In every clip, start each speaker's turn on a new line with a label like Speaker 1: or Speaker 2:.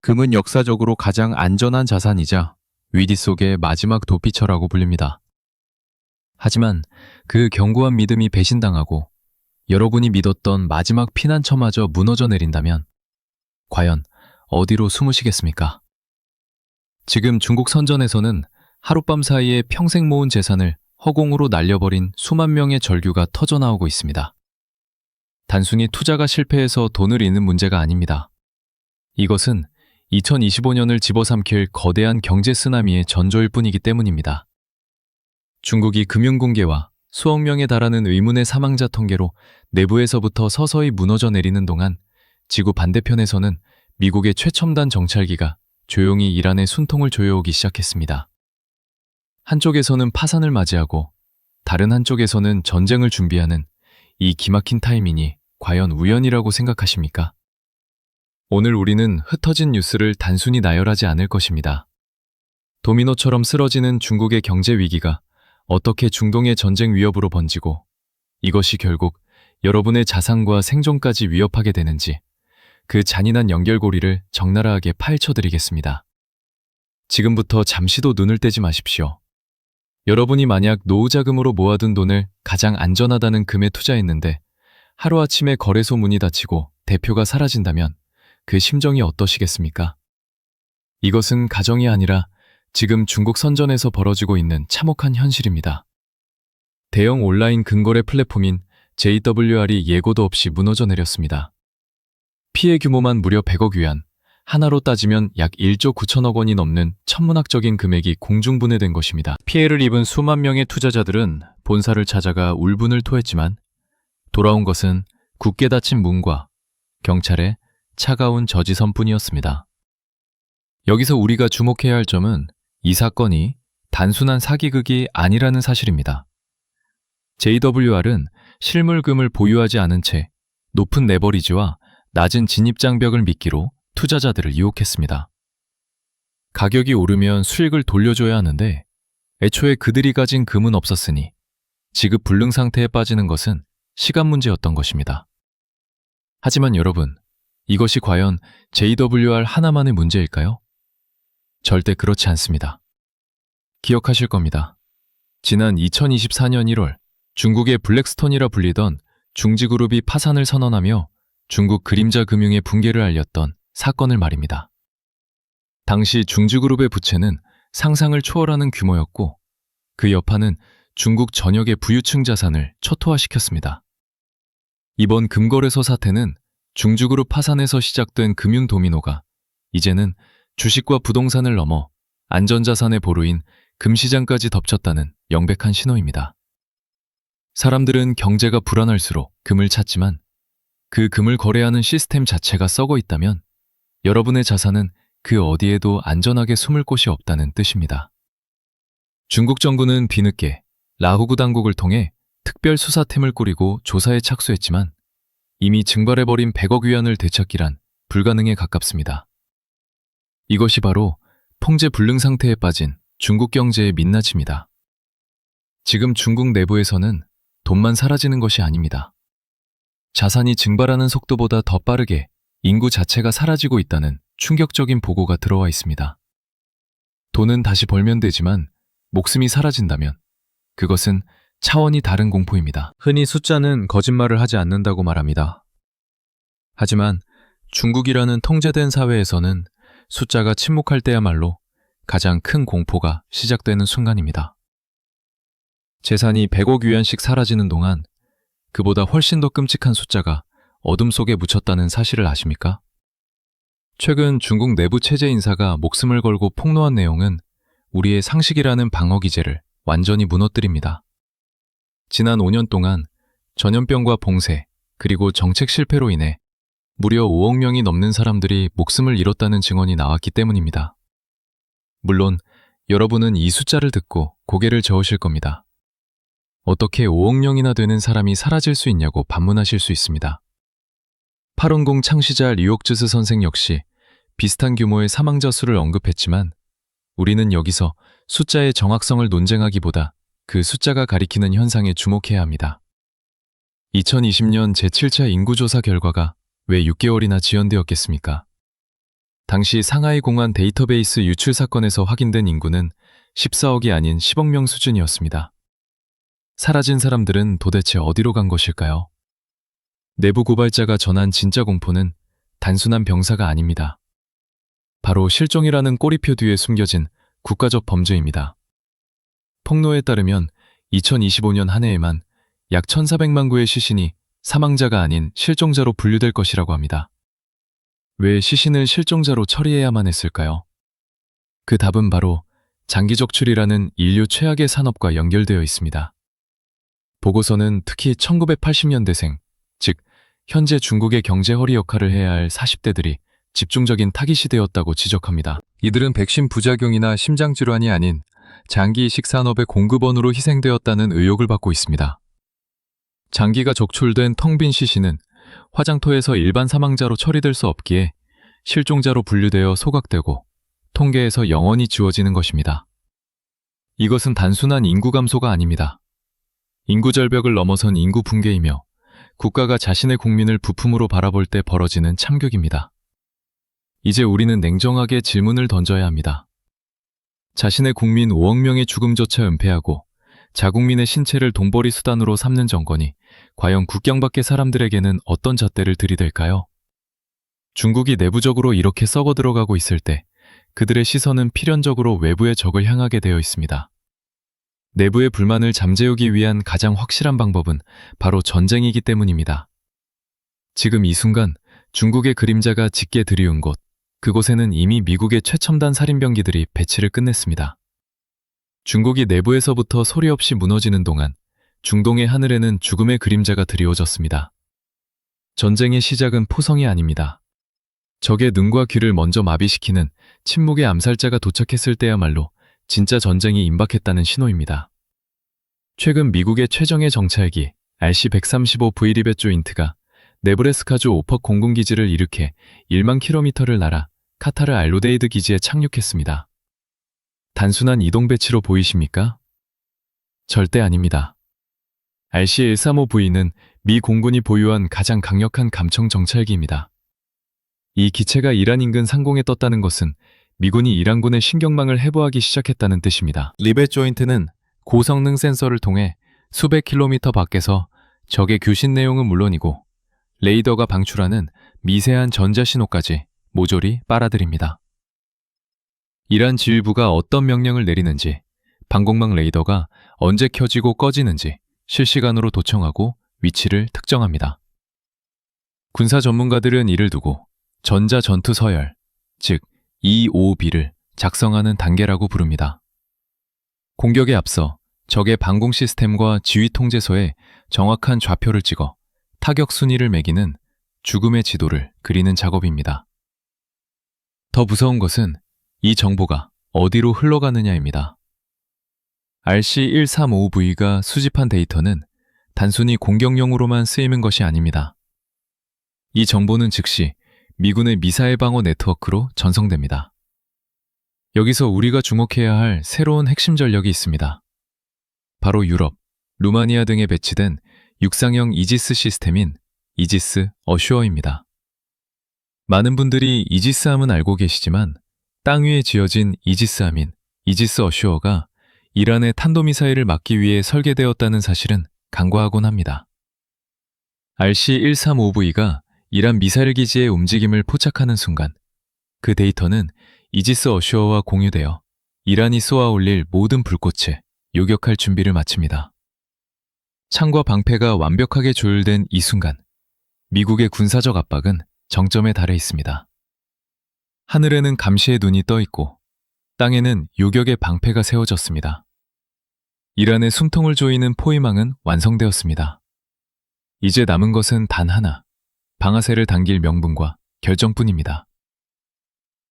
Speaker 1: 금은 역사적으로 가장 안전한 자산이자 위기 속의 마지막 도피처라고 불립니다. 하지만 그 견고한 믿음이 배신당하고 여러분이 믿었던 마지막 피난처마저 무너져 내린다면 과연 어디로 숨으시겠습니까? 지금 중국 선전에서는 하룻밤 사이에 평생 모은 재산을 허공으로 날려버린 수만 명의 절규가 터져나오고 있습니다. 단순히 투자가 실패해서 돈을 잃는 문제가 아닙니다. 이것은 2025년을 집어삼킬 거대한 경제 쓰나미의 전조일 뿐이기 때문입니다. 중국이 금융공개와 수억 명에 달하는 의문의 사망자 통계로 내부에서부터 서서히 무너져 내리는 동안 지구 반대편에서는 미국의 최첨단 정찰기가 조용히 이란의 순통을 조여오기 시작했습니다. 한쪽에서는 파산을 맞이하고 다른 한쪽에서는 전쟁을 준비하는 이 기막힌 타이밍이 과연 우연이라고 생각하십니까? 오늘 우리는 흩어진 뉴스를 단순히 나열하지 않을 것입니다. 도미노처럼 쓰러지는 중국의 경제 위기가 어떻게 중동의 전쟁 위협으로 번지고 이것이 결국 여러분의 자산과 생존까지 위협하게 되는지 그 잔인한 연결고리를 적나라하게 파헤쳐드리겠습니다. 지금부터 잠시도 눈을 떼지 마십시오. 여러분이 만약 노후자금으로 모아둔 돈을 가장 안전하다는 금에 투자했는데 하루아침에 거래소 문이 닫히고 대표가 사라진다면 그 심정이 어떠시겠습니까? 이것은 가정이 아니라 지금 중국 선전에서 벌어지고 있는 참혹한 현실입니다. 대형 온라인 근거래 플랫폼인 JWR이 예고도 없이 무너져 내렸습니다. 피해 규모만 무려 100억 위안, 하나로 따지면 약 1조 9천억 원이 넘는 천문학적인 금액이 공중분해된 것입니다. 피해를 입은 수만 명의 투자자들은 본사를 찾아가 울분을 토했지만 돌아온 것은 굳게 닫힌 문과 경찰의 차가운 저지선뿐이었습니다. 여기서 우리가 주목해야 할 점은 이 사건이 단순한 사기극이 아니라는 사실입니다. JWR은 실물금을 보유하지 않은 채 높은 레버리지와 낮은 진입장벽을 미끼로 투자자들을 유혹했습니다. 가격이 오르면 수익을 돌려줘야 하는데 애초에 그들이 가진 금은 없었으니 지급 불능 상태에 빠지는 것은 시간 문제였던 것입니다. 하지만 여러분, 이것이 과연 JWR 하나만의 문제일까요? 절대 그렇지 않습니다. 기억하실 겁니다. 지난 2024년 1월 중국의 블랙스톤이라 불리던 중지그룹이 파산을 선언하며 중국 그림자 금융의 붕괴를 알렸던 사건을 말입니다. 당시 중지그룹의 부채는 상상을 초월하는 규모였고 그 여파는 중국 전역의 부유층 자산을 초토화시켰습니다. 이번 금거래소 사태는 중지그룹 파산에서 시작된 금융 도미노가 이제는 주식과 부동산을 넘어 안전자산의 보루인 금시장까지 덮쳤다는 명백한 신호입니다. 사람들은 경제가 불안할수록 금을 찾지만 그 금을 거래하는 시스템 자체가 썩어 있다면 여러분의 자산은 그 어디에도 안전하게 숨을 곳이 없다는 뜻입니다. 중국 정부는 뒤늦게 라후구 당국을 통해 특별 수사팀을 꾸리고 조사에 착수했지만 이미 증발해버린 100억 위안을 되찾기란 불가능에 가깝습니다. 이것이 바로 통제 불능 상태에 빠진 중국 경제의 민낯입니다. 지금 중국 내부에서는 돈만 사라지는 것이 아닙니다. 자산이 증발하는 속도보다 더 빠르게 인구 자체가 사라지고 있다는 충격적인 보고가 들어와 있습니다. 돈은 다시 벌면 되지만 목숨이 사라진다면 그것은 차원이 다른 공포입니다. 흔히 숫자는 거짓말을 하지 않는다고 말합니다. 하지만 중국이라는 통제된 사회에서는 숫자가 침묵할 때야말로 가장 큰 공포가 시작되는 순간입니다. 재산이 100억 위안씩 사라지는 동안 그보다 훨씬 더 끔찍한 숫자가 어둠 속에 묻혔다는 사실을 아십니까? 최근 중국 내부 체제 인사가 목숨을 걸고 폭로한 내용은 우리의 상식이라는 방어 기제를 완전히 무너뜨립니다. 지난 5년 동안 전염병과 봉쇄, 그리고 정책 실패로 인해 무려 5억 명이 넘는 사람들이 목숨을 잃었다는 증언이 나왔기 때문입니다. 물론 여러분은 이 숫자를 듣고 고개를 저으실 겁니다. 어떻게 5억 명이나 되는 사람이 사라질 수 있냐고 반문하실 수 있습니다. 810 창시자 리옥즈스 선생 역시 비슷한 규모의 사망자 수를 언급했지만 우리는 여기서 숫자의 정확성을 논쟁하기보다 그 숫자가 가리키는 현상에 주목해야 합니다. 2020년 제7차 인구조사 결과가 왜 6개월이나 지연되었겠습니까? 당시 상하이 공안 데이터베이스 유출 사건에서 확인된 인구는 14억이 아닌 10억 명 수준이었습니다. 사라진 사람들은 도대체 어디로 간 것일까요? 내부 고발자가 전한 진짜 공포는 단순한 병사가 아닙니다. 바로 실종이라는 꼬리표 뒤에 숨겨진 국가적 범죄입니다. 폭로에 따르면 2025년 한 해에만 약 1,400만 구의 시신이 사망자가 아닌 실종자로 분류될 것이라고 합니다. 왜 시신을 실종자로 처리해야만 했을까요? 그 답은 바로 장기 적출이라는 인류 최악의 산업과 연결되어 있습니다. 보고서는 특히 1980년대생, 즉 현재 중국의 경제 허리 역할을 해야 할 40대들이 집중적인 타깃이 되었다고 지적합니다. 이들은 백신 부작용이나 심장질환이 아닌 장기 이식 산업의 공급원으로 희생되었다는 의혹을 받고 있습니다. 장기가 적출된 텅 빈 시신은 화장터에서 일반 사망자로 처리될 수 없기에 실종자로 분류되어 소각되고 통계에서 영원히 지워지는 것입니다. 이것은 단순한 인구 감소가 아닙니다. 인구 절벽을 넘어선 인구 붕괴이며 국가가 자신의 국민을 부품으로 바라볼 때 벌어지는 참극입니다. 이제 우리는 냉정하게 질문을 던져야 합니다. 자신의 국민 5억 명의 죽음조차 은폐하고 자국민의 신체를 돈벌이 수단으로 삼는 정권이 과연 국경 밖의 사람들에게는 어떤 잣대를 들이댈까요? 중국이 내부적으로 이렇게 썩어 들어가고 있을 때 그들의 시선은 필연적으로 외부의 적을 향하게 되어 있습니다. 내부의 불만을 잠재우기 위한 가장 확실한 방법은 바로 전쟁이기 때문입니다. 지금 이 순간 중국의 그림자가 짙게 드리운 곳, 그곳에는 이미 미국의 최첨단 살인병기들이 배치를 끝냈습니다. 중국이 내부에서부터 소리 없이 무너지는 동안 중동의 하늘에는 죽음의 그림자가 드리워졌습니다. 전쟁의 시작은 포성이 아닙니다. 적의 눈과 귀를 먼저 마비시키는 침묵의 암살자가 도착했을 때야말로 진짜 전쟁이 임박했다는 신호입니다. 최근 미국의 최정예 정찰기 RC-135V 리벳 조인트가 네브래스카주 오퍽 공군기지를 일으켜 1만 킬로미터를 날아 카타르 알로데이드 기지에 착륙했습니다. 단순한 이동 배치로 보이십니까? 절대 아닙니다. RC-135V는 미 공군이 보유한 가장 강력한 감청 정찰기입니다. 이 기체가 이란 인근 상공에 떴다는 것은 미군이 이란군의 신경망을 해부하기 시작했다는 뜻입니다. 리벳 조인트는 고성능 센서를 통해 수백 킬로미터 밖에서 적의 교신 내용은 물론이고 레이더가 방출하는 미세한 전자신호까지 모조리 빨아들입니다. 이란 지휘부가 어떤 명령을 내리는지, 방공망 레이더가 언제 켜지고 꺼지는지 실시간으로 도청하고 위치를 특정합니다. 군사 전문가들은 이를 두고 전자전투 서열, 즉 EOB를 작성하는 단계라고 부릅니다. 공격에 앞서 적의 방공 시스템과 지휘 통제소에 정확한 좌표를 찍어 타격 순위를 매기는 죽음의 지도를 그리는 작업입니다. 더 무서운 것은 이 정보가 어디로 흘러가느냐입니다. RC-135V가 수집한 데이터는 단순히 공격용으로만 쓰이는 것이 아닙니다. 이 정보는 즉시 미군의 미사일 방어 네트워크로 전송됩니다. 여기서 우리가 주목해야 할 새로운 핵심 전력이 있습니다. 바로 유럽, 루마니아 등에 배치된 육상형 이지스 시스템인 이지스 어슈어입니다. 많은 분들이 이지스함은 알고 계시지만 땅 위에 지어진 이지스함인 이지스 어슈어가 이란의 탄도미사일을 막기 위해 설계되었다는 사실은 간과하곤 합니다. RC-135V가 이란 미사일 기지의 움직임을 포착하는 순간 그 데이터는 이지스 어슈어와 공유되어 이란이 쏘아 올릴 모든 불꽃에 요격할 준비를 마칩니다. 창과 방패가 완벽하게 조율된 이 순간 미국의 군사적 압박은 정점에 달해 있습니다. 하늘에는 감시의 눈이 떠 있고 땅에는 요격의 방패가 세워졌습니다. 이란의 숨통을 조이는 포위망은 완성되었습니다. 이제 남은 것은 단 하나, 방아쇠를 당길 명분과 결정뿐입니다.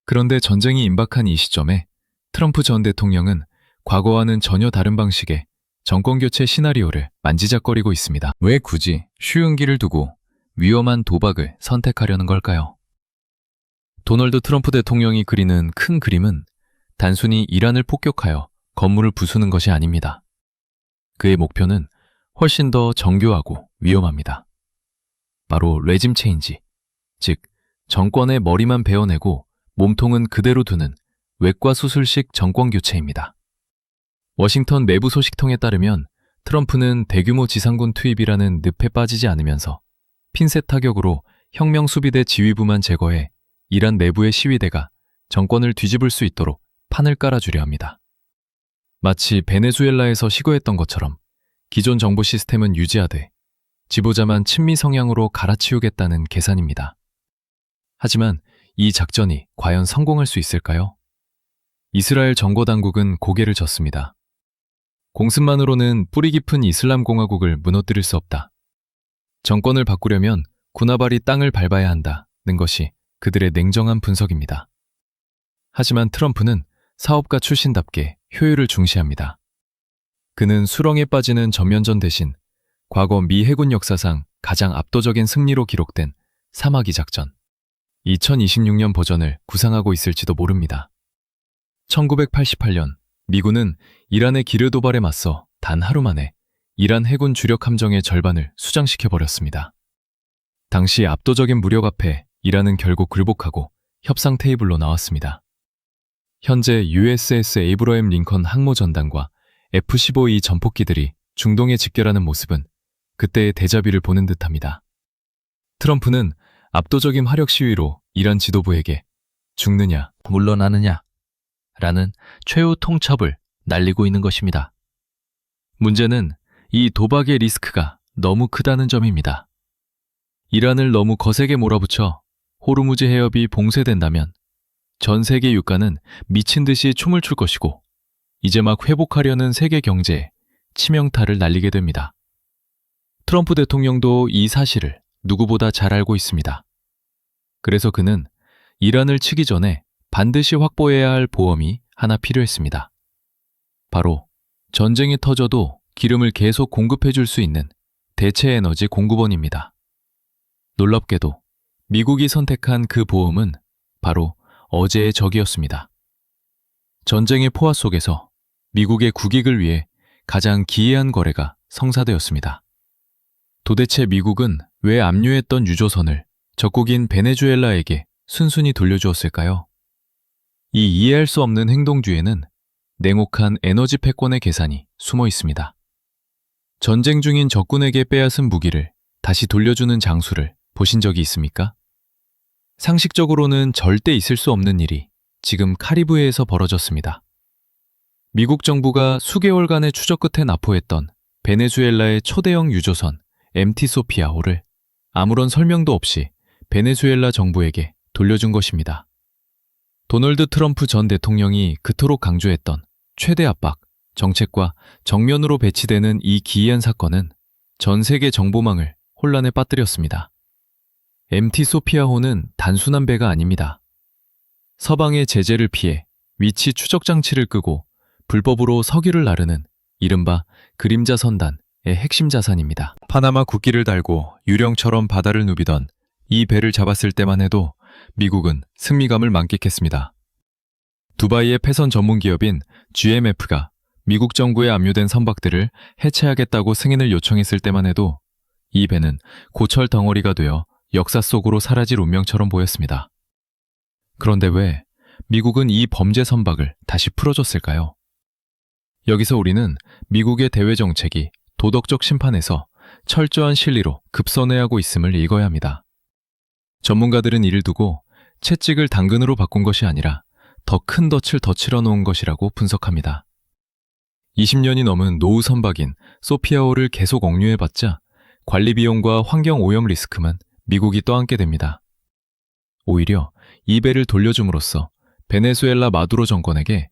Speaker 1: 그런데 전쟁이 임박한 이 시점에 트럼프 전 대통령은 과거와는 전혀 다른 방식의 정권교체 시나리오를 만지작거리고 있습니다. 왜 굳이 쉬운 길을 두고 위험한 도박을 선택하려는 걸까요? 도널드 트럼프 대통령이 그리는 큰 그림은 단순히 이란을 폭격하여 건물을 부수는 것이 아닙니다. 그의 목표는 훨씬 더 정교하고 위험합니다. 바로 레짐 체인지, 즉 정권의 머리만 베어내고 몸통은 그대로 두는 외과 수술식 정권 교체입니다. 워싱턴 내부 소식통에 따르면 트럼프는 대규모 지상군 투입이라는 늪에 빠지지 않으면서 핀셋 타격으로 혁명 수비대 지휘부만 제거해 이란 내부의 시위대가 정권을 뒤집을 수 있도록 판을 깔아주려 합니다. 마치 베네수엘라에서 시도했던 것처럼 기존 정부 시스템은 유지하되 지도자만 친미 성향으로 갈아치우겠다는 계산입니다. 하지만 이 작전이 과연 성공할 수 있을까요? 이스라엘 정보당국은 고개를 젓습니다. 공습만으로는 뿌리 깊은 이슬람 공화국을 무너뜨릴 수 없다. 정권을 바꾸려면 군화발이 땅을 밟아야 한다는 것이 그들의 냉정한 분석입니다. 하지만 트럼프는 사업가 출신답게 효율을 중시합니다. 그는 수렁에 빠지는 전면전 대신 과거 미 해군 역사상 가장 압도적인 승리로 기록된 사마귀 작전 2026년 버전을 구상하고 있을지도 모릅니다. 1988년 미군은 이란의 기뢰 도발에 맞서 단 하루 만에 이란 해군 주력 함정의 절반을 수장시켜버렸습니다. 당시 압도적인 무력 앞에 이란은 결국 굴복하고 협상 테이블로 나왔습니다. 현재 USS 에이브러햄 링컨 항모 전단과 F-15E 전폭기들이 중동에 집결하는 모습은 그때의 데자뷰를 보는 듯합니다. 트럼프는 압도적인 화력 시위로 이란 지도부에게 죽느냐 물러나느냐 라는 최후 통첩을 날리고 있는 것입니다. 문제는 이 도박의 리스크가 너무 크다는 점입니다. 이란을 너무 거세게 몰아붙여 호르무즈 해협이 봉쇄된다면 전 세계 유가는 미친 듯이 춤을 출 것이고 이제 막 회복하려는 세계 경제에 치명타를 날리게 됩니다. 트럼프 대통령도 이 사실을 누구보다 잘 알고 있습니다. 그래서 그는 이란을 치기 전에 반드시 확보해야 할 보험이 하나 필요했습니다. 바로 전쟁이 터져도 기름을 계속 공급해 줄 수 있는 대체 에너지 공급원입니다. 놀랍게도 미국이 선택한 그 보험은 바로 어제의 적이었습니다. 전쟁의 포화 속에서 미국의 국익을 위해 가장 기이한 거래가 성사되었습니다. 도대체 미국은 왜 압류했던 유조선을 적국인 베네수엘라에게 순순히 돌려주었을까요? 이 이해할 수 없는 행동 뒤에는 냉혹한 에너지 패권의 계산이 숨어 있습니다. 전쟁 중인 적군에게 빼앗은 무기를 다시 돌려주는 장수를 보신 적이 있습니까? 상식적으로는 절대 있을 수 없는 일이 지금 카리브해에서 벌어졌습니다. 미국 정부가 수개월간의 추적 끝에 납포했던 베네수엘라의 초대형 유조선 MT 소피아호를 아무런 설명도 없이 베네수엘라 정부에게 돌려준 것입니다. 도널드 트럼프 전 대통령이 그토록 강조했던 최대 압박 정책과 정면으로 배치되는 이 기이한 사건은 전 세계 정보망을 혼란에 빠뜨렸습니다. MT 소피아호는 단순한 배가 아닙니다. 서방의 제재를 피해 위치 추적 장치를 끄고 불법으로 석유를 나르는 이른바 그림자 선단의 핵심 자산입니다. 파나마 국기를 달고 유령처럼 바다를 누비던 이 배를 잡았을 때만 해도 미국은 승리감을 만끽했습니다. 두바이의 패선 전문 기업인 GMF가 미국 정부에 압류된 선박들을 해체하겠다고 승인을 요청했을 때만 해도 이 배는 고철 덩어리가 되어 역사 속으로 사라질 운명처럼 보였습니다. 그런데 왜 미국은 이 범죄 선박을 다시 풀어줬을까요? 여기서 우리는 미국의 대외 정책이 도덕적 심판에서 철저한 실리로 급선회하고 있음을 읽어야 합니다. 전문가들은 이를 두고 채찍을 당근으로 바꾼 것이 아니라 더 큰 덫을 더 치러놓은 것이라고 분석합니다. 20년이 넘은 노후 선박인 소피아호를 계속 억류해봤자 관리 비용과 환경 오염 리스크만 미국이 떠안게 됩니다. 오히려 이 배를 돌려줌으로써 베네수엘라 마두로 정권에게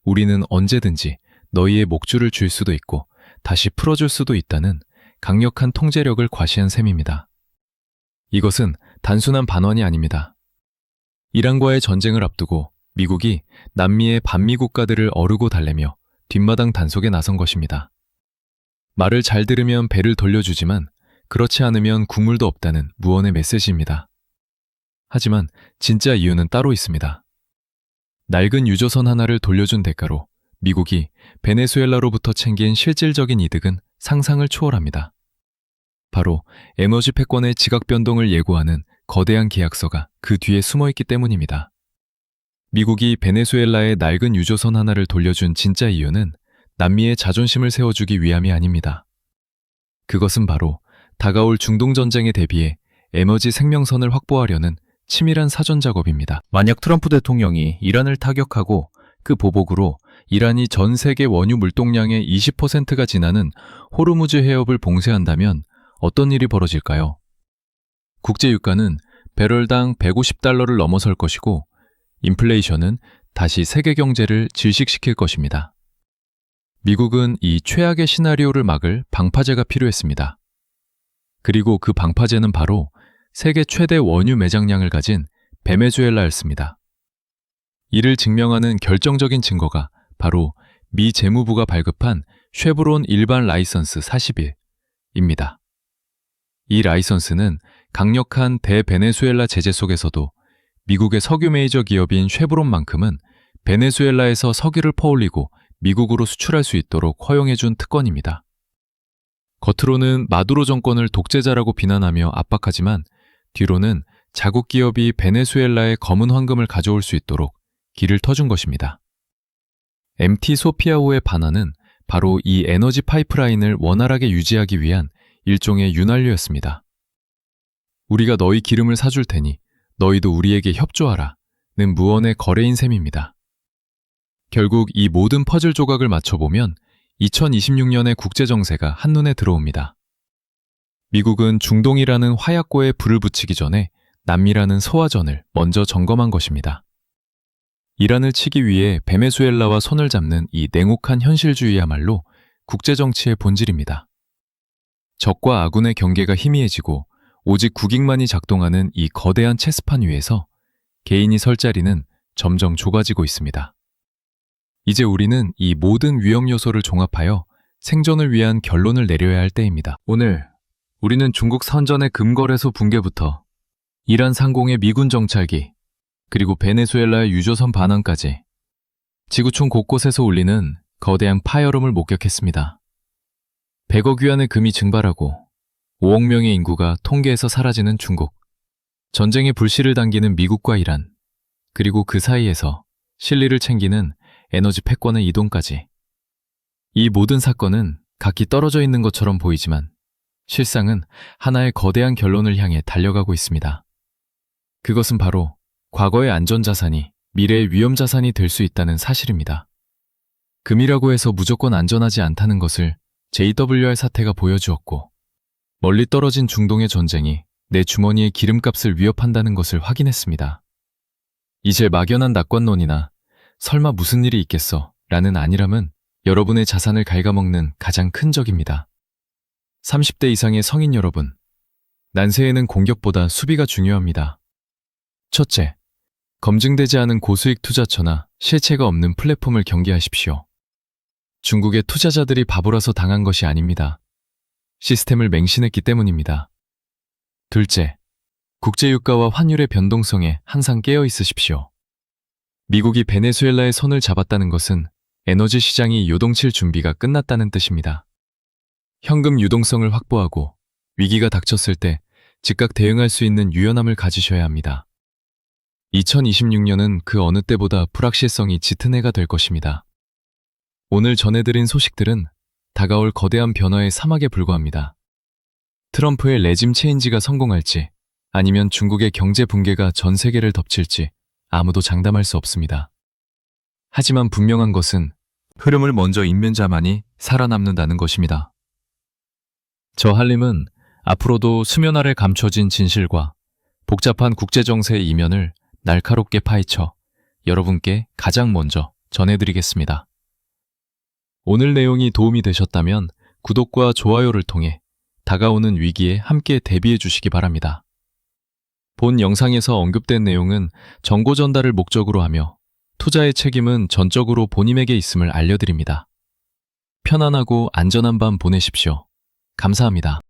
Speaker 1: 우리는 언제든지 너희의 목줄을 줄 수도 있고 다시 풀어줄 수도 있다는 강력한 통제력을 과시한 셈입니다. 이것은 단순한 반환이 아닙니다. 이란과의 전쟁을 앞두고 미국이 남미의 반미 국가들을 어르고 달래며 뒷마당 단속에 나선 것입니다. 말을 잘 들으면 배를 돌려주지만 그렇지 않으면 국물도 없다는 무언의 메시지입니다. 하지만 진짜 이유는 따로 있습니다. 낡은 유조선 하나를 돌려준 대가로 미국이 베네수엘라로부터 챙긴 실질적인 이득은 상상을 초월합니다. 바로 에너지 패권의 지각 변동을 예고하는 거대한 계약서가 그 뒤에 숨어있기 때문입니다. 미국이 베네수엘라에 낡은 유조선 하나를 돌려준 진짜 이유는 남미의 자존심을 세워주기 위함이 아닙니다. 그것은 바로 다가올 중동전쟁에 대비해 에너지 생명선을 확보하려는 치밀한 사전 작업입니다. 만약 트럼프 대통령이 이란을 타격하고 그 보복으로 이란이 전 세계 원유 물동량의 20%가 지나는 호르무즈 해협을 봉쇄한다면 어떤 일이 벌어질까요? 국제유가는 배럴당 150달러를 넘어설 것이고 인플레이션은 다시 세계 경제를 질식시킬 것입니다. 미국은 이 최악의 시나리오를 막을 방파제가 필요했습니다. 그리고 그 방파제는 바로 세계 최대 원유 매장량을 가진 베네수엘라였습니다. 이를 증명하는 결정적인 증거가 바로 미 재무부가 발급한 쉐브론 일반 라이선스 40일입니다. 이 라이선스는 강력한 대베네수엘라 제재 속에서도 미국의 석유 메이저 기업인 쉐브론만큼은 베네수엘라에서 석유를 퍼올리고 미국으로 수출할 수 있도록 허용해준 특권입니다. 겉으로는 마두로 정권을 독재자라고 비난하며 압박하지만 뒤로는 자국 기업이 베네수엘라에 검은 황금을 가져올 수 있도록 길을 터준 것입니다. MT 소피아호의 반환은 바로 이 에너지 파이프라인을 원활하게 유지하기 위한 일종의 윤활유였습니다. 우리가 너희 기름을 사줄 테니 너희도 우리에게 협조하라는 무언의 거래인 셈입니다. 결국 이 모든 퍼즐 조각을 맞춰보면 2026년의 국제정세가 한눈에 들어옵니다. 미국은 중동이라는 화약고에 불을 붙이기 전에 남미라는 소화전을 먼저 점검한 것입니다. 이란을 치기 위해 베네수엘라와 손을 잡는 이 냉혹한 현실주의야말로 국제정치의 본질입니다. 적과 아군의 경계가 희미해지고 오직 국익만이 작동하는 이 거대한 체스판 위에서 개인이 설 자리는 점점 좁아지고 있습니다. 이제 우리는 이 모든 위험 요소를 종합하여 생존을 위한 결론을 내려야 할 때입니다. 오늘 우리는 중국 선전의 금거래소 붕괴부터 이란 상공의 미군 정찰기, 그리고 베네수엘라의 유조선 반환까지 지구촌 곳곳에서 울리는 거대한 파열음을 목격했습니다. 100억 위안의 금이 증발하고 5억 명의 인구가 통계에서 사라지는 중국, 전쟁의 불씨를 당기는 미국과 이란, 그리고 그 사이에서 실리를 챙기는 에너지 패권의 이동까지. 이 모든 사건은 각기 떨어져 있는 것처럼 보이지만 실상은 하나의 거대한 결론을 향해 달려가고 있습니다. 그것은 바로 과거의 안전자산이 미래의 위험자산이 될 수 있다는 사실입니다. 금이라고 해서 무조건 안전하지 않다는 것을 JWR 사태가 보여주었고, 멀리 떨어진 중동의 전쟁이 내 주머니의 기름값을 위협한다는 것을 확인했습니다. 이제 막연한 낙관론이나 설마 무슨 일이 있겠어 라는 안일함은 여러분의 자산을 갉아먹는 가장 큰 적입니다. 30대 이상의 성인 여러분, 난세에는 공격보다 수비가 중요합니다. 첫째, 검증되지 않은 고수익 투자처나 실체가 없는 플랫폼을 경계하십시오. 중국의 투자자들이 바보라서 당한 것이 아닙니다. 시스템을 맹신했기 때문입니다. 둘째, 국제유가와 환율의 변동성에 항상 깨어 있으십시오. 미국이 베네수엘라의 손을 잡았다는 것은 에너지 시장이 요동칠 준비가 끝났다는 뜻입니다. 현금 유동성을 확보하고 위기가 닥쳤을 때 즉각 대응할 수 있는 유연함을 가지셔야 합니다. 2026년은 그 어느 때보다 불확실성이 짙은 해가 될 것입니다. 오늘 전해드린 소식들은 다가올 거대한 변화의 사막에 불과합니다. 트럼프의 레짐 체인지가 성공할지 아니면 중국의 경제 붕괴가 전 세계를 덮칠지 아무도 장담할 수 없습니다. 하지만 분명한 것은 흐름을 먼저 잇는 자만이 살아남는다는 것입니다. 저 한림은 앞으로도 수면 아래 감춰진 진실과 복잡한 국제정세의 이면을 날카롭게 파헤쳐 여러분께 가장 먼저 전해드리겠습니다. 오늘 내용이 도움이 되셨다면 구독과 좋아요를 통해 다가오는 위기에 함께 대비해 주시기 바랍니다. 본 영상에서 언급된 내용은 정보 전달을 목적으로 하며 투자의 책임은 전적으로 본인에게 있음을 알려드립니다. 편안하고 안전한 밤 보내십시오. 감사합니다.